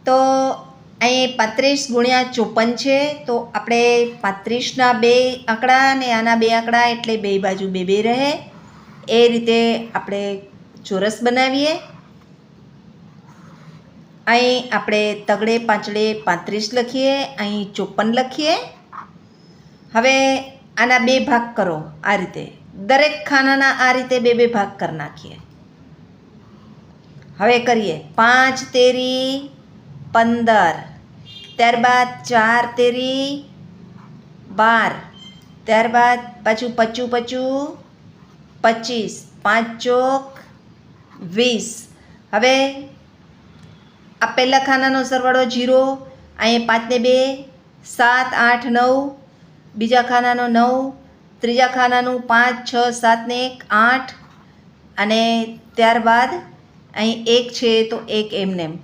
તો અહીં 35 ગુણ્યા 54 છે, તો આપણે 35ના 2 આંકડા અને આના 2 આંકડા એટલે બે બાજુ 2 2 રહે. એ રીતે આપણે ચોરસ બનાવીએ. અહીં આપણે તગડે પાંચડે 35 લખીએ, અહીં 54 લખીએ. હવે આના 2 ભાગ કરો. આ રીતે દરેક ખાનાના આ રીતે 2 2 ભાગ કરી નાખીએ. હવે કરીએ 5 તેરી 15, ત્યારબાદ 4 તેરી 12, ત્યારબાદ પાછું 25 25, 5 ચોક 20. હવે આ પહેલા ખાનાનો સરવાળો 0, અહીં 5 ને 2 7 8 9, બીજા ખાનાનો 9, ત્રીજા ખાનાનું 5 6 7 ને 1 8, અને ત્યારબાદ અહીં 1 છે તો 1 એમને એમ.